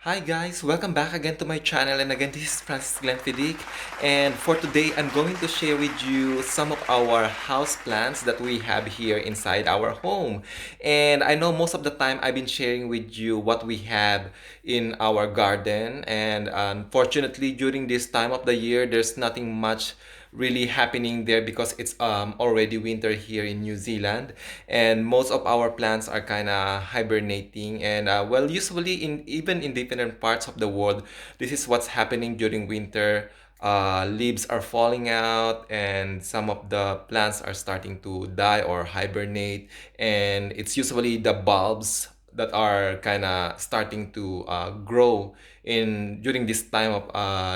Hi guys, welcome back again to my channel, and again this is Francis Glenn Fidic, and for today I'm going to share with you some of our house plants that we have here inside our home. And I know most of the time I've been sharing with you what we have in our garden, and unfortunately during this time of the year there's nothing much really happening there because it's already winter here in New Zealand, and most of our plants are kind of hibernating. And well, usually in even in different parts of the world, this is what's happening during winter. Leaves are falling out and some of the plants are starting to die or hibernate, and it's usually the bulbs that are kind of starting to grow in during this time of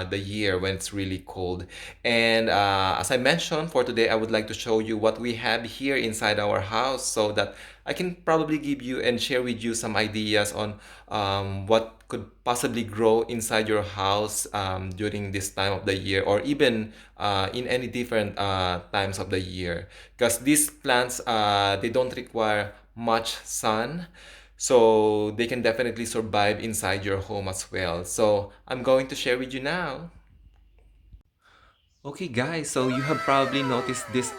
the year when it's really cold. And as I mentioned, for today, I would like to show you what we have here inside our house so that I can probably give you and share with you some ideas on what could possibly grow inside your house during this time of the year, or even in any different times of the year. Because these plants, they don't require much sun, so they can definitely survive inside your home as well. So I'm going to share with you now. Okay guys, so you have probably noticed these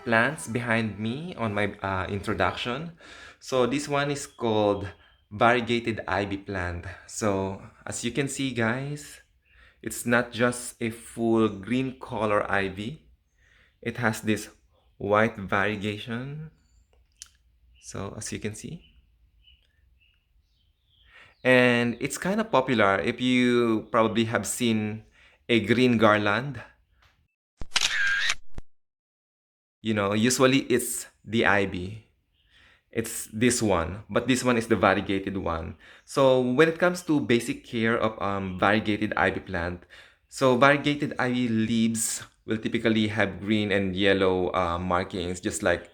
plants behind me on my introduction. So this one is called variegated ivy plant. So as you can see guys, it's not just a full green color ivy. It has this white variegation. So as you can see. And it's kind of popular if you probably have seen a green garland. You know, usually it's the ivy. It's this one, but this one is the variegated one. So when it comes to basic care of variegated ivy plant, so variegated ivy leaves will typically have green and yellow markings, just like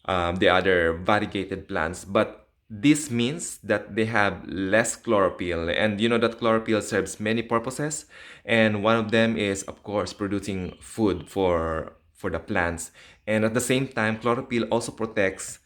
the other variegated plants. But this means that they have less chlorophyll, and you know that chlorophyll serves many purposes, and one of them is, of course, producing food for the plants. And at the same time, chlorophyll also protects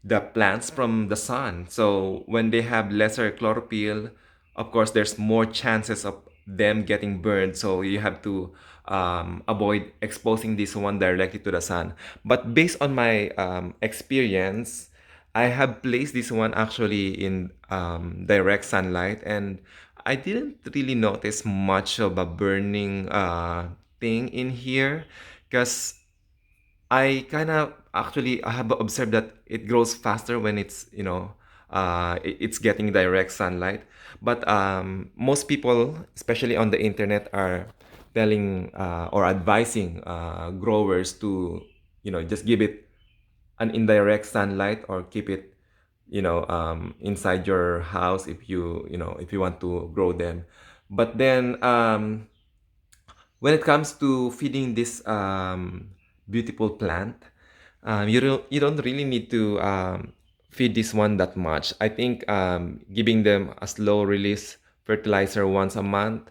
the plants from the sun. So when they have lesser chlorophyll, of course, there's more chances of them getting burned. So you have to avoid exposing this one directly to the sun. But based on my experience, I have placed this one actually in direct sunlight, and I didn't really notice much of a burning thing in here because I kind of actually I have observed that it grows faster when it's it's getting direct sunlight. But most people, especially on the internet, are telling or advising growers to just give it an indirect sunlight or keep it inside your house if if you want to grow them. But then when it comes to feeding this beautiful plant, you don't really need to feed this one that much. I think giving them a slow release fertilizer once a month,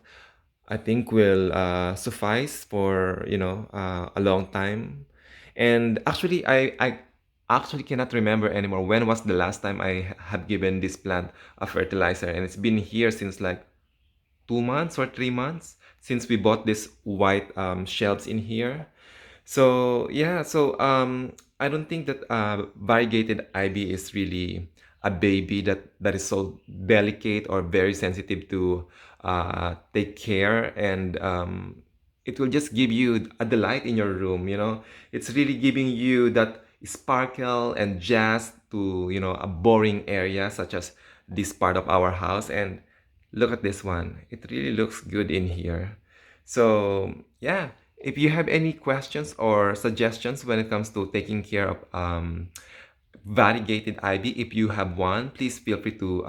I think will suffice for a long time. And actually, I actually cannot remember anymore when was the last time I have given this plant a fertilizer, and it's been here since like 2 months or 3 months since we bought this white shelves in here. So yeah, so I don't think that variegated ivy is really a baby that is so delicate or very sensitive to take care, and it will just give you a delight in your room. It's really giving you that sparkle and jazz to a boring area such as this part of our house. And look at this one. It really looks good in here. So, yeah, if you have any questions or suggestions when it comes to taking care of variegated ivy, if you have one, please feel free to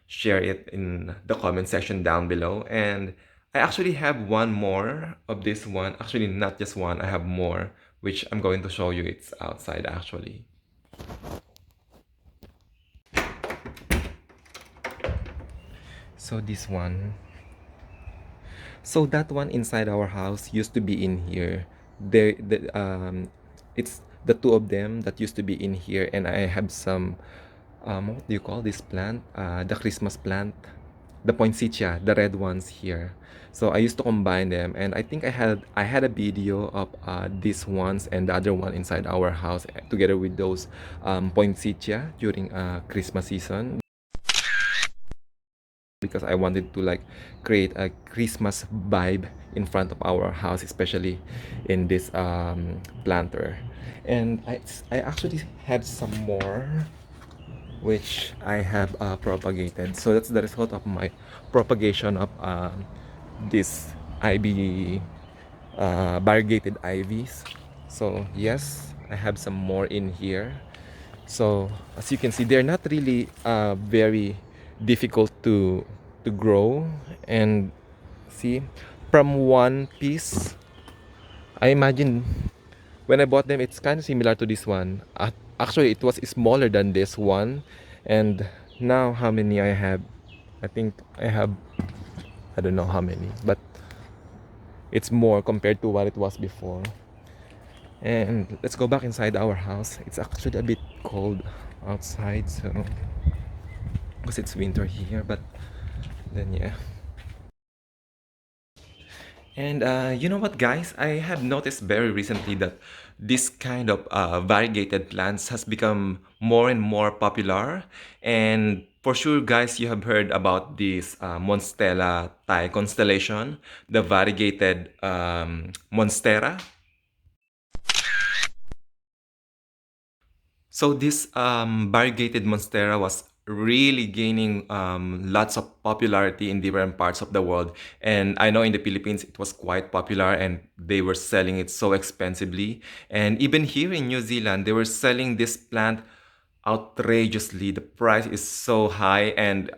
share it in the comment section down below. And I actually have one more of this one. Actually, not just one, I have more, which I'm going to show you. It's outside actually. So this one. So that one inside our house used to be in here. It's the two of them that used to be in here, and I have some what do you call this plant? The Christmas plant. the poinsettia, the red ones here. So I used to combine them, and I think I had a video of these ones and the other one inside our house together with those poinsettia during Christmas season, because I wanted to like create a Christmas vibe in front of our house, especially in this planter. And I actually have some more which I have propagated. So that's the result of my propagation of this ivy, variegated ivies. So yes, I have some more in here. So as you can see, they're not really very difficult to grow. And see, from one piece, I imagine when I bought them, it's kind of similar to this one. Actually, it was smaller than this one. And now, how many I have? I think I have, I don't know how many, but it's more compared to what it was before. And let's go back inside our house. It's actually a bit cold outside, so because it's winter here, but then yeah. And you know what, guys? I have noticed very recently that this kind of variegated plants has become more and more popular. And for sure, guys, you have heard about this monstera Thai constellation, the variegated monstera. So this variegated monstera was really gaining lots of popularity in different parts of the world. And I know in the Philippines it was quite popular and they were selling it so expensively. And even here in New Zealand, they were selling this plant outrageously. The price is so high, and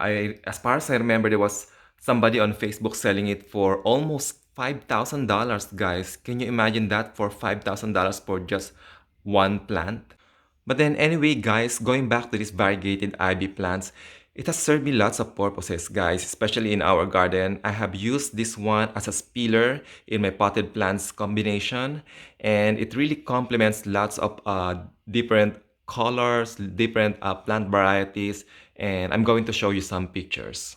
as far as I remember, there was somebody on Facebook selling it for almost $5,000, guys. Can you imagine that, for $5,000 for just one plant? But then anyway, guys, going back to these variegated ivy plants, it has served me lots of purposes, guys, especially in our garden. I have used this one as a spiller in my potted plants combination, and it really complements lots of different colors, different plant varieties, and I'm going to show you some pictures.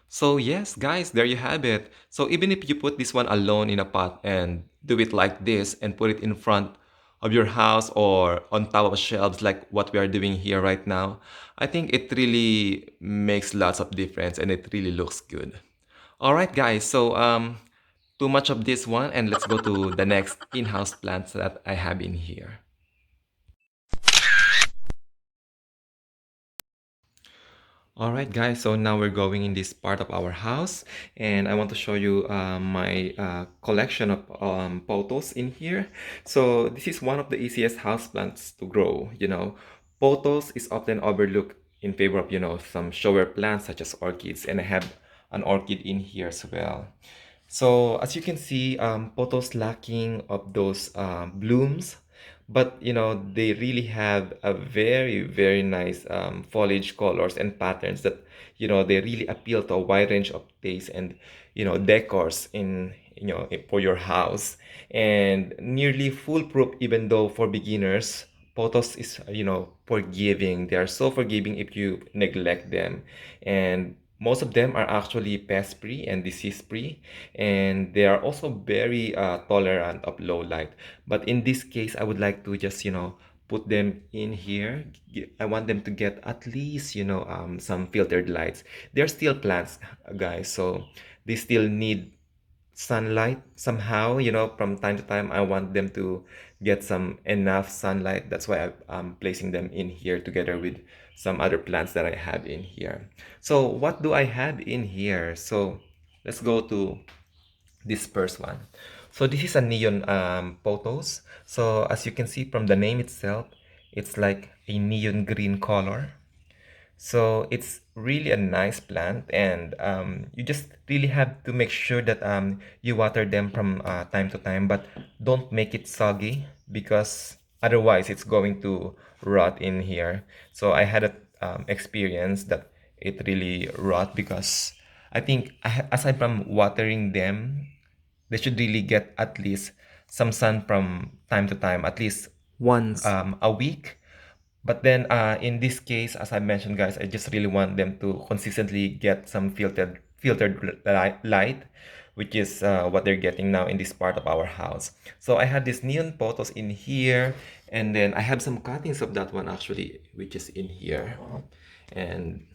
So yes, guys, there you have it. So even if you put this one alone in a pot and do it like this and put it in front of your house or on top of shelves like what we are doing here right now, I think it really makes lots of difference and it really looks good. All right, guys, so too much of this one, and let's go to the next in-house plants that I have in here. All right, guys, so now we're going in this part of our house, and I want to show you my collection of pothos in here. So this is one of the easiest houseplants to grow. Pothos is often overlooked in favor of, some shower plants such as orchids, and I have an orchid in here as well. So as you can see, pothos lacking of those blooms, but they really have a very, very nice foliage colors and patterns that they really appeal to a wide range of tastes and decors in for your house, and nearly foolproof even though for beginners. Pothos is forgiving. They are so forgiving if you neglect them, and most of them are actually pest free and disease free, and they are also very tolerant of low light. But in this case, I would like to just put them in here. I want them to get at least some filtered lights. They're still plants, guys, so they still need sunlight somehow. From time to time I want them to get some enough sunlight. That's why I'm placing them in here together with some other plants that I have in here. So what do I have in here? So let's go to this first one. So this is a neon pothos. So as you can see from the name itself, it's like a neon green color. So it's really a nice plant, and you just really have to make sure that you water them from time to time, but don't make it soggy because otherwise it's going to rot in here. So I had an experience that it really rot because I think aside from watering them, they should really get at least some sun from time to time, at least Once. a week. But then in this case, as I mentioned, guys, I just really want them to consistently get some filtered light, which is what they're getting now in this part of our house. So I have these neon photos in here, and then I have some cuttings of that one actually, which is in here. And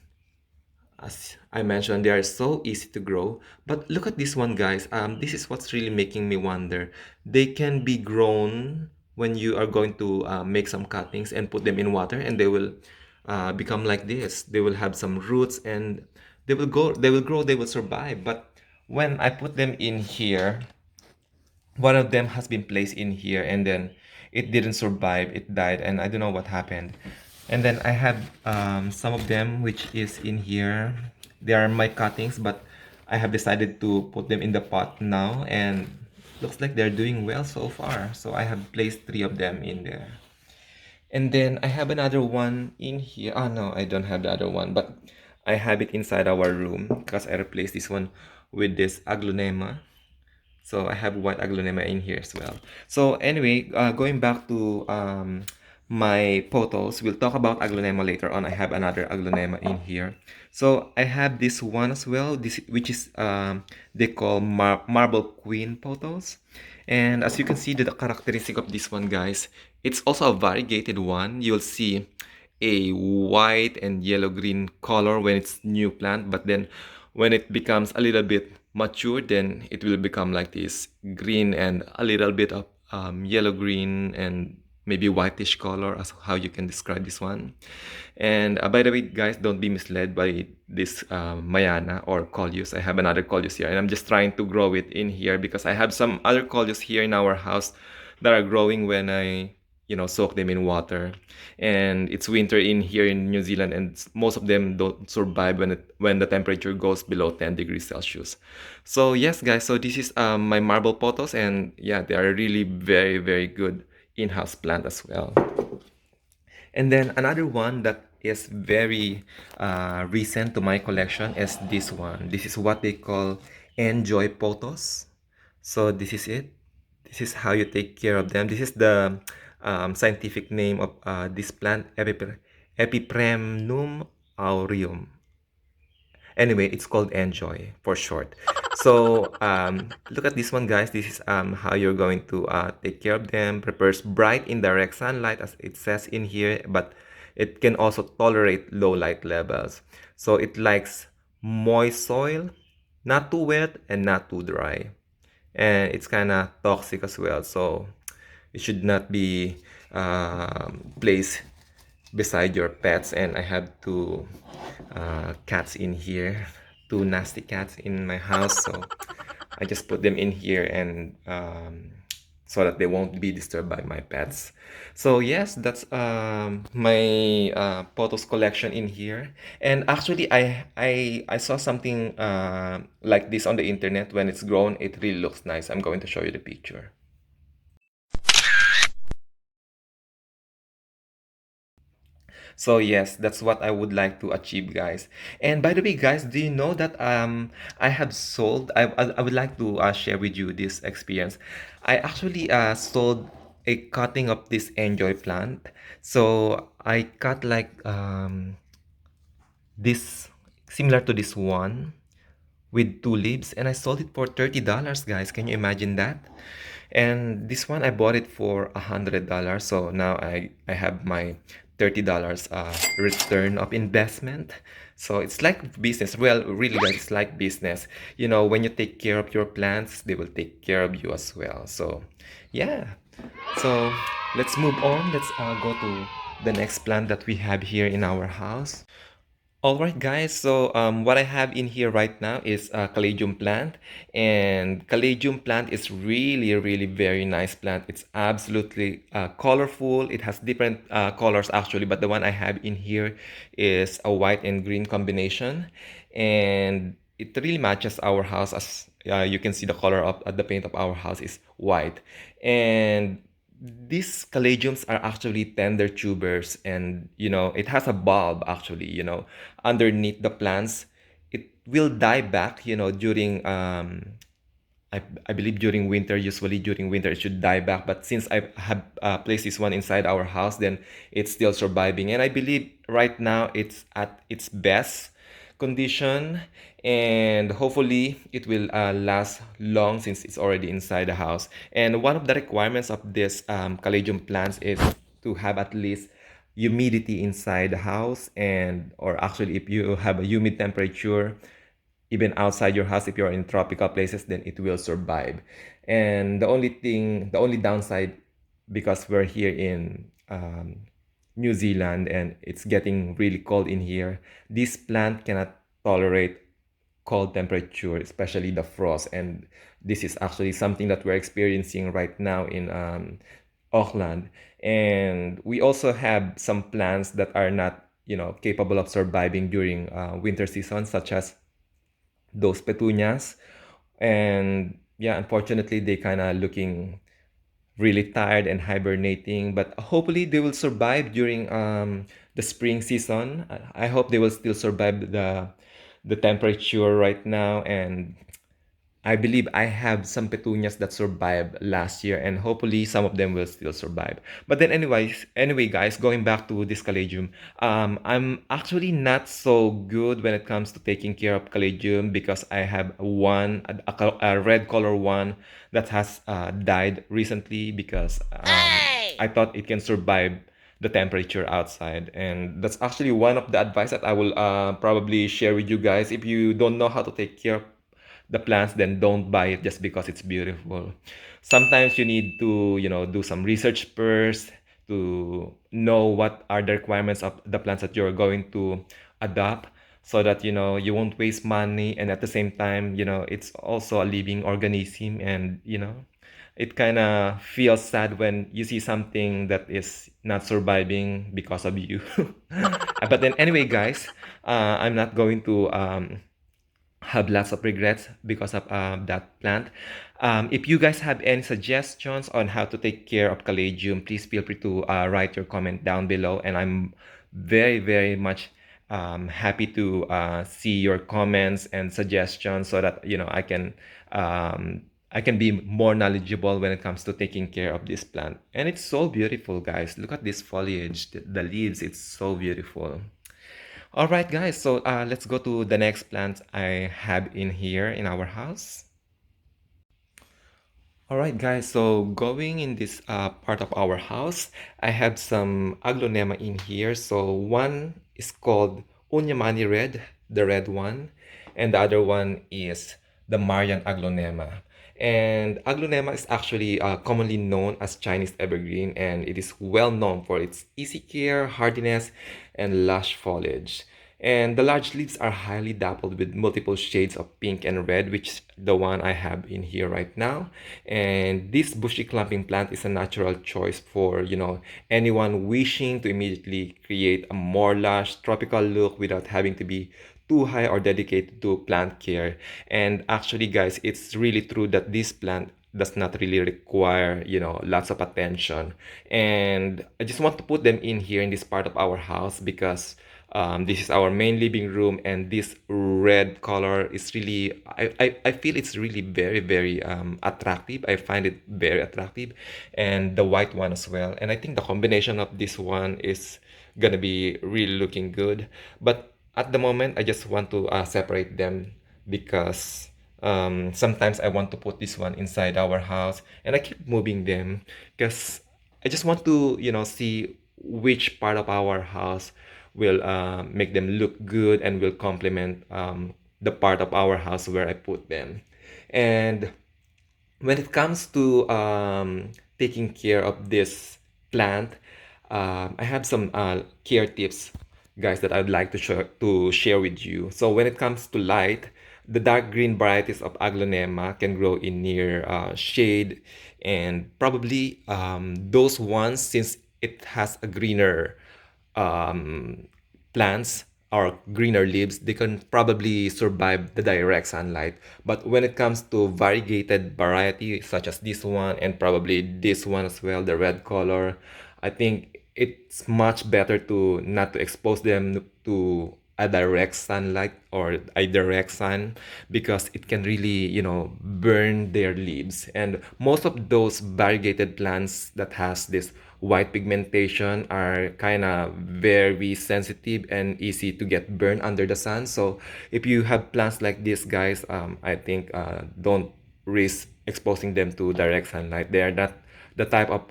as I mentioned, they are so easy to grow. But look at this one, guys. This is what's really making me wonder. They can be grown when you are going to make some cuttings and put them in water, and they will become like this. They will have some roots, and they will go. They will grow. They will survive. But when I put them in here, one of them has been placed in here, and then it didn't survive. It died, and I don't know what happened. And then I have some of them which is in here. They are my cuttings, but I have decided to put them in the pot now, and looks like they're doing well so far. So I have placed three of them in there. And then I have another one in here. Oh no, I don't have the other one, but I have it inside our room because I replaced this one with this aglonema. So I have white aglonema in here as well. So anyway, going back to my photos, we'll talk about aglonema later on. I have another aglonema in here. So I have this one as well, this which is they call marble queen photos. And as you can see, the characteristic of this one, guys, it's also a variegated one. You'll see a white and yellow green color when it's new plant, but then when it becomes a little bit mature, then it will become like this green and a little bit of yellow green and maybe whitish color, as how you can describe this one. And by the way, guys, don't be misled by this Mayana or Coleus. I have another Coleus here, and I'm just trying to grow it in here because I have some other Coleus here in our house that are growing when I, soak them in water. And it's winter in here in New Zealand, and most of them don't survive when the temperature goes below 10 degrees Celsius. So yes, guys, so this is my marble potos, and yeah, they are really very, very good in-house plant as well. And then another one that is very recent to my collection is this one. This is what they call enjoy potos. So this is it. This is how you take care of them. This is the scientific name of this plant, Epipremnum aureum. Anyway, it's called Enjoy for short. So look at this one, guys. This is how you're going to take care of them. Prefers bright indirect sunlight, as it says in here, but it can also tolerate low light levels. So it likes moist soil, not too wet and not too dry. And it's kind of toxic as well. So it should not be placed beside your pets. And I have two cats in here, two nasty cats in my house, so I just put them in here, and so that they won't be disturbed by my pets. So yes, that's my photos collection in here. And actually I saw something like this on the internet. When it's grown, it really looks nice. I'm going to show you the picture. So yes, that's what I would like to achieve, guys. And by the way, guys, do you know that I have sold? I would like to share with you this experience. I actually sold a cutting of this enjoy plant. So I cut like this, similar to this one, with two leaves, and I sold it for $30, guys. Can you imagine that? And this one I bought it for $100. So now I have my $30 return of investment. So it's like business. Well, really, guys, it's like business. When you take care of your plants, they will take care of you as well. So yeah. So let's move on. Let's go to the next plant that we have here in our house. All right, guys. So what I have in here right now is a caladium plant, and caladium plant is really, really very nice plant. It's absolutely colorful. It has different colors actually, but the one I have in here is a white and green combination, and it really matches our house. As you can see, the color of the paint of our house is white, and these caladiums are actually tender tubers, and it has a bulb actually, underneath the plants. It will die back during I believe during winter, usually during winter, it should die back. But since I have placed this one inside our house, then it's still surviving. And I believe right now it's at its best condition. And hopefully it will last long since it's already inside the house. And one of the requirements of this caladium plants is to have at least humidity inside the house, and or actually if you have a humid temperature even outside your house, if you're in tropical places, then it will survive. And the only downside, because we're here in New Zealand and it's getting really cold in here, this plant cannot tolerate cold temperature, especially the frost. And this is actually something that we're experiencing right now in Auckland. And we also have some plants that are not, capable of surviving during winter season, such as those petunias. And yeah, unfortunately, they kind of looking really tired and hibernating, but hopefully they will survive during the spring season. I hope they will still survive the temperature right now. And I believe I have some petunias that survived last year, and hopefully some of them will still survive. But then, anyway, guys, going back to this caladium, I'm actually not so good when it comes to taking care of caladium because I have a red color one that has died recently because I thought it can survive the temperature outside. And that's actually one of the advice that I will probably share with you guys. If you don't know how to take care of the plants, then don't buy it just because it's beautiful. Sometimes you need to, do some research first to know what are the requirements of the plants that you're going to adopt, so that you won't waste money, and at the same time, it's also a living organism. And it kind of feels sad when you see something that is not surviving because of you. But then anyway, guys, I'm not going to have lots of regrets because of that plant. If you guys have any suggestions on how to take care of caladium, please feel free to write your comment down below. And I'm very, very much happy to see your comments and suggestions, so that I can be more knowledgeable when it comes to taking care of this plant. And it's so beautiful, guys. Look at this foliage, the leaves. It's so beautiful. All right, guys, so let's go to the next plant I have in here in our house. All right, guys, so going in this part of our house, I have some aglonema in here. So one is called Unyamani Red, the red one, and the other one is the Marian aglonema. And aglonema is actually commonly known as Chinese evergreen, and it is well known for its easy care, hardiness, and lush foliage. And the large leaves are highly dappled with multiple shades of pink and red, which the one I have in here right now. And this bushy clumping plant is a natural choice for, anyone wishing to immediately create a more lush tropical look without having to be too high or dedicated to plant care. And actually, guys, it's really true that this plant does not really require, lots of attention. And I just want to put them in here in this part of our house because this is our main living room, and this red color is really, I feel it's really very, very attractive. I find it very attractive, and the white one as well. And I think the combination of this one is gonna be really looking good. But at the moment, I just want to separate them because sometimes I want to put this one inside our house, and I keep moving them because I just want to, see which part of our house will make them look good and will complement the part of our house where I put them. And when it comes to taking care of this plant, I have some care tips, guys, that I'd like to share with you. So when it comes to light, the dark green varieties of aglonema can grow in near shade, and probably those ones, since it has a greener plants or greener leaves, they can probably survive the direct sunlight. But when it comes to variegated variety, such as this one and probably this one as well, the red color, I think it's much better to not to expose them to a direct sunlight or a direct sun, because it can really, burn their leaves. And most of those variegated plants that has this white pigmentation are kind of very sensitive and easy to get burned under the sun. So if you have plants like this, guys, I think don't risk exposing them to direct sunlight. They are not the type of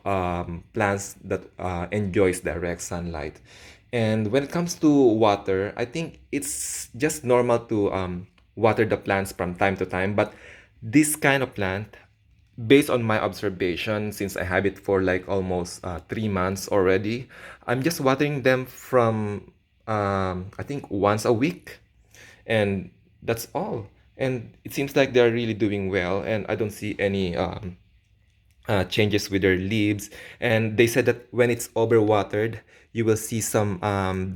plants that enjoys direct sunlight. And when it comes to water, I think it's just normal to water the plants from time to time. But this kind of plant, based on my observation, since I have it for like almost 3 months already, I'm just watering them from I think once a week, and that's all. And it seems like they're really doing well, and I don't see any changes with their leaves. And they said that when it's overwatered, you will see some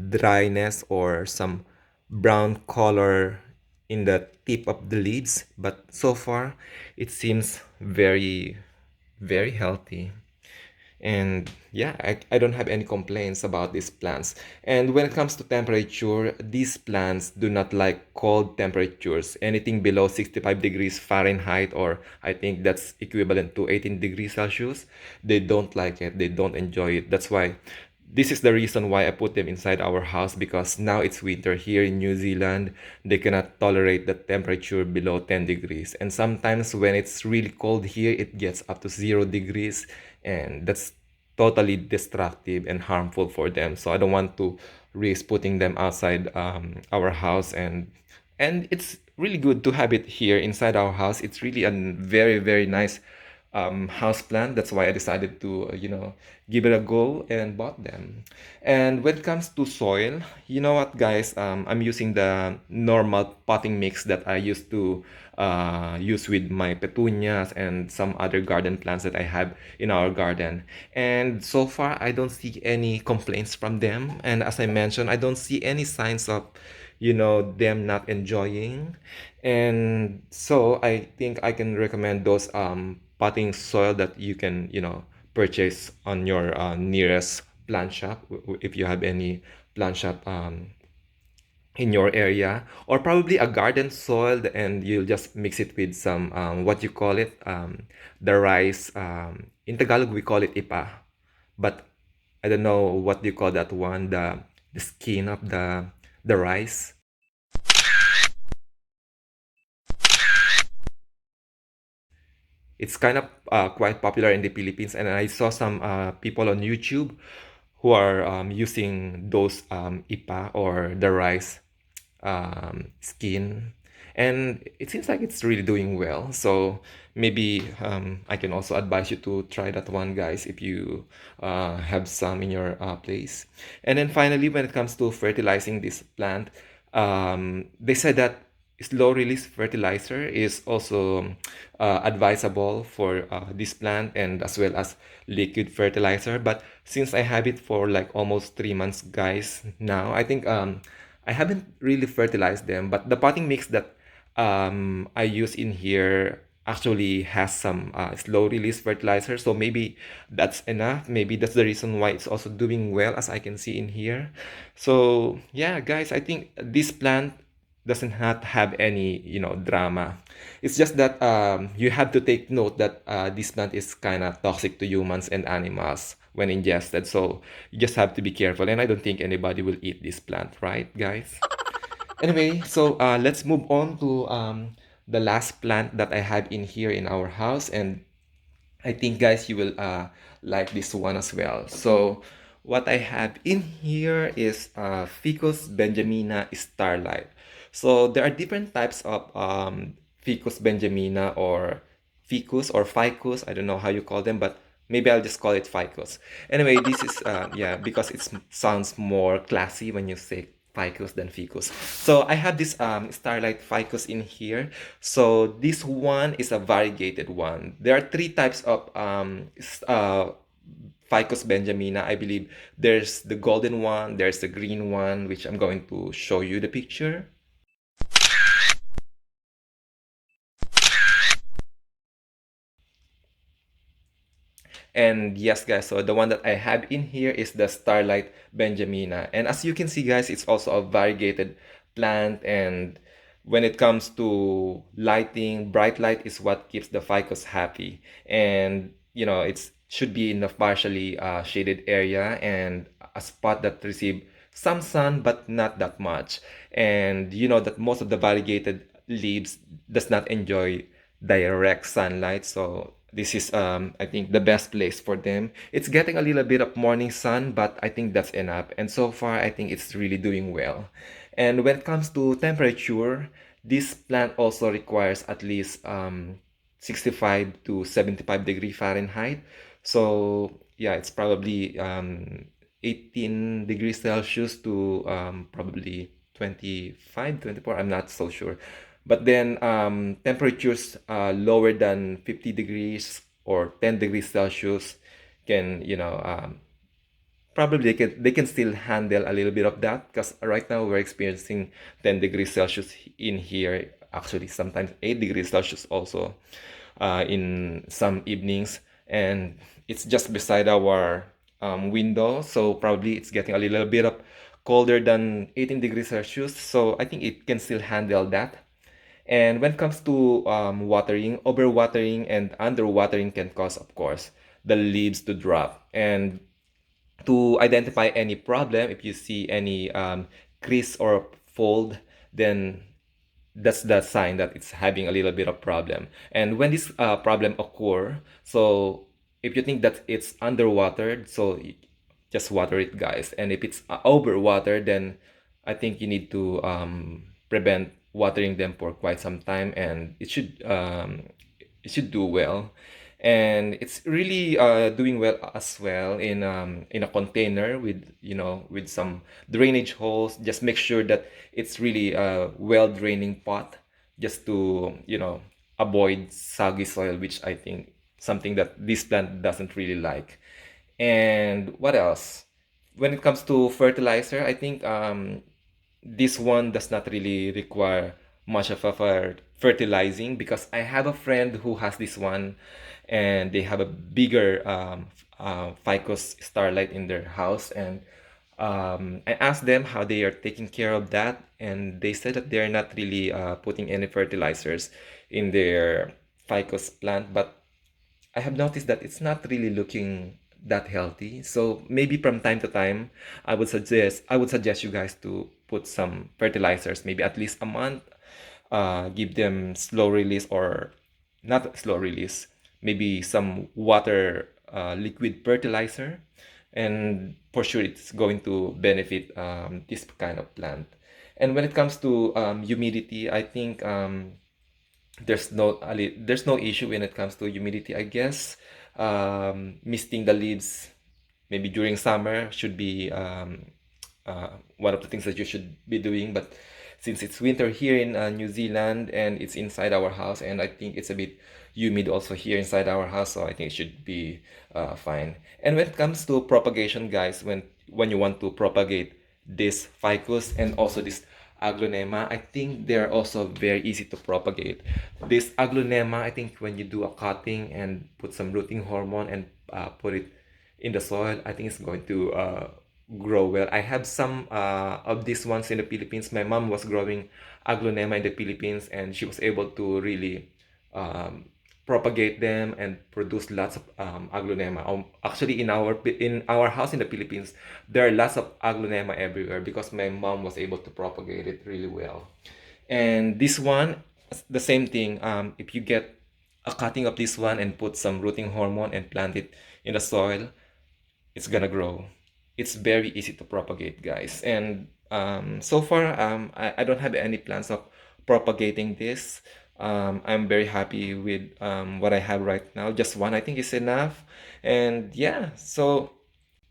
dryness or some brown color in the tip of the leaves. But so far, it seems very, very healthy. And yeah, I don't have any complaints about these plants. And when it comes to temperature, these plants do not like cold temperatures. Anything below 65 degrees Fahrenheit, or I think that's equivalent to 18 degrees Celsius, they don't like it. They don't enjoy it. That's why this is the reason why I put them inside our house, because now it's winter here in New Zealand. They cannot tolerate the temperature below 10 degrees. And sometimes when it's really cold here, it gets up to 0 degrees, and that's totally destructive and harmful for them. So I don't want to risk putting them outside our house. And it's really good to have it here inside our house. It's really a very, very nice house plant. That's why I decided to, give it a go and bought them. And when it comes to soil, you know what, guys? I'm using the normal potting mix that I used to use with my petunias and some other garden plants that I have in our garden. And so far, I don't see any complaints from them. And as I mentioned, I don't see any signs of, them not enjoying. And so I think I can recommend those potting soil that you can, purchase on your nearest plant shop, if you have any plant shop in your area, or probably a garden soil, and you'll just mix it with some what you call it, the rice. In Tagalog we call it ipa, but I don't know what you call that one, the skin of the rice. It's kind of quite popular in the Philippines, and I saw some people on YouTube who are using those ipa, or the rice skin, and it seems like it's really doing well. So maybe I can also advise you to try that one, guys, if you have some in your place. And then finally, when it comes to fertilizing this plant, they said that slow release fertilizer is also advisable for this plant, and as well as liquid fertilizer. But since I have it for like almost 3 months, guys, now I think I haven't really fertilized them. But the potting mix that I use in here actually has some slow release fertilizer, so maybe that's enough. Maybe that's the reason why it's also doing well, as I can see in here. So yeah, guys, I think this plant doesn't not have any, drama. It's just that you have to take note that this plant is kind of toxic to humans and animals when ingested. So you just have to be careful, and I don't think anybody will eat this plant, right, guys? Anyway, so let's move on to the last plant that I have in here in our house, and I think, guys, you will like this one as well. So what I have in here is ficus benjamina starlight. So there are different types of ficus benjamina, or ficus. I don't know how you call them, but maybe I'll just call it ficus. Anyway, this is yeah, because it sounds more classy when you say ficus than ficus. So I have this starlight ficus in here. So this one is a variegated one. There are three types of ficus benjamina, I believe. There's the golden one, there's the green one, which I'm going to show you the picture. And yes, guys, so the one that I have in here is the Starlight Benjamina. And as you can see, guys, it's also a variegated plant. And when it comes to lighting, bright light is what keeps the ficus happy. And, it's should be in a partially shaded area and a spot that receive some sun, but not that much. And you know that most of the variegated leaves does not enjoy direct sunlight. So this is, I think, the best place for them. It's getting a little bit of morning sun, but I think that's enough. And so far, I think it's really doing well. And when it comes to temperature, this plant also requires at least 65 to 75 degree Fahrenheit. So yeah, it's probably 18 degrees Celsius to probably 25, 24. I'm not so sure. But then temperatures lower than 50 degrees or 10 degrees Celsius can, probably they can still handle a little bit of that, because right now we're experiencing 10 degrees Celsius in here, actually sometimes 8 degrees Celsius also in some evenings, and it's just beside our window, so probably it's getting a little bit of colder than 18 degrees Celsius, so I think it can still handle that. And when it comes to watering, overwatering and underwatering can cause, of course, the leaves to drop. And to identify any problem, if you see any crease or fold, then that's the sign that it's having a little bit of problem. And when this problem occur, so if you think that it's underwatered, so just water it, guys. And if it's overwatered, then I think you need to prevent watering them for quite some time, and it should do well. And it's really doing well as well in a container with, with some drainage holes. Just make sure that it's really a well draining pot, just to, avoid soggy soil, which I think something that this plant doesn't really like. And what else? When it comes to fertilizer, I think this one does not really require much of a fertilizing, because I have a friend who has this one, and they have a bigger ficus starlight in their house. And I asked them how they are taking care of that, and they said that they're not really putting any fertilizers in their ficus plant. But I have noticed that it's not really looking that healthy. So maybe from time to time, I would suggest you guys to put some fertilizers, maybe at least a month. Give them slow release, or not slow release, maybe some water liquid fertilizer, and for sure it's going to benefit this kind of plant. And when it comes to humidity, I think there's no issue when it comes to humidity, I guess. Misting the leaves maybe during summer should be one of the things that you should be doing. But since it's winter here in New Zealand, and it's inside our house, and I think it's a bit humid also here inside our house, so I think it should be fine. And when it comes to propagation, guys, when you want to propagate this ficus and also this aglonema, I think they're also very easy to propagate. This aglonema, I think when you do a cutting and put some rooting hormone and put it in the soil, I think it's going to grow well. I have some of these ones in the Philippines. My mom was growing aglonema in the Philippines, and she was able to really um, propagate them and produce lots of aglonema. Actually, in our house in the Philippines, there are lots of aglonema everywhere, because my mom was able to propagate it really well. And this one, the same thing. If you get a cutting of this one and put some rooting hormone and plant it in the soil, it's gonna grow. It's very easy to propagate, guys. And so far, I don't have any plans of propagating this. I'm very happy with what I have right now. Just one, I think, is enough. And yeah, so.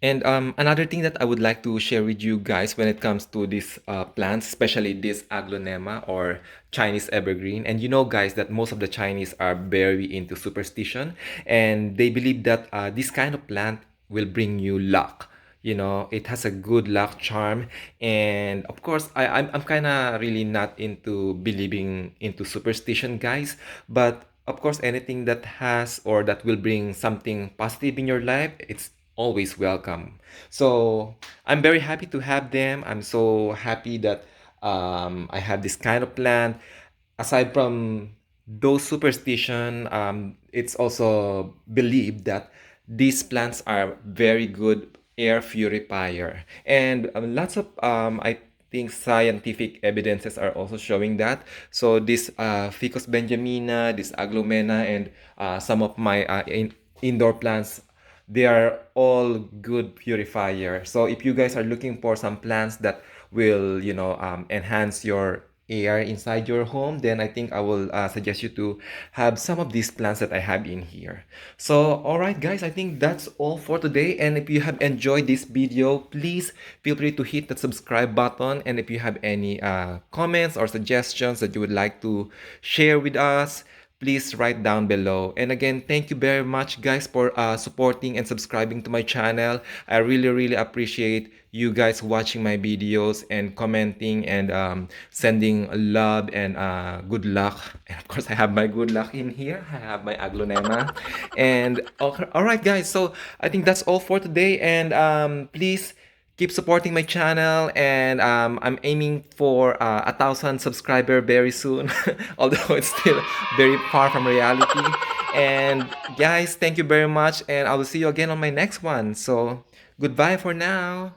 And another thing that I would like to share with you guys when it comes to these plants, especially this aglonema or Chinese evergreen. And you know, guys, that most of the Chinese are very into superstition, and they believe that this kind of plant will bring you luck. It has a good luck charm. And of course, I'm kind of really not into believing into superstition, guys. But Of course, anything that has or that will bring something positive in your life, it's always welcome. So I'm very happy to have them. I'm so happy that I have this kind of plant. Aside from those superstition, it's also believed that these plants are very good air purifier, and lots of I think scientific evidences are also showing that. So this ficus benjamina, this aglomena, and some of my indoor plants, they are all good purifier. So if you guys are looking for some plants that will, enhance your air inside your home, then I think I will suggest you to have some of these plants that I have in here. So, all right, guys, I think that's all for today. And if you have enjoyed this video, please feel free to hit that subscribe button. And if you have any comments or suggestions that you would like to share with us, please write down below. And again, thank you very much, guys, for supporting and subscribing to my channel. I really, really appreciate you guys watching my videos and commenting and sending love and good luck. And of course, I have my good luck in here. I have my aglonema. And all right, guys. So I think that's all for today. And please keep supporting my channel, and I'm aiming for 1,000 subscriber very soon, although it's still very far from reality. And guys, thank you very much, and I will see you again on my next one. So goodbye for now.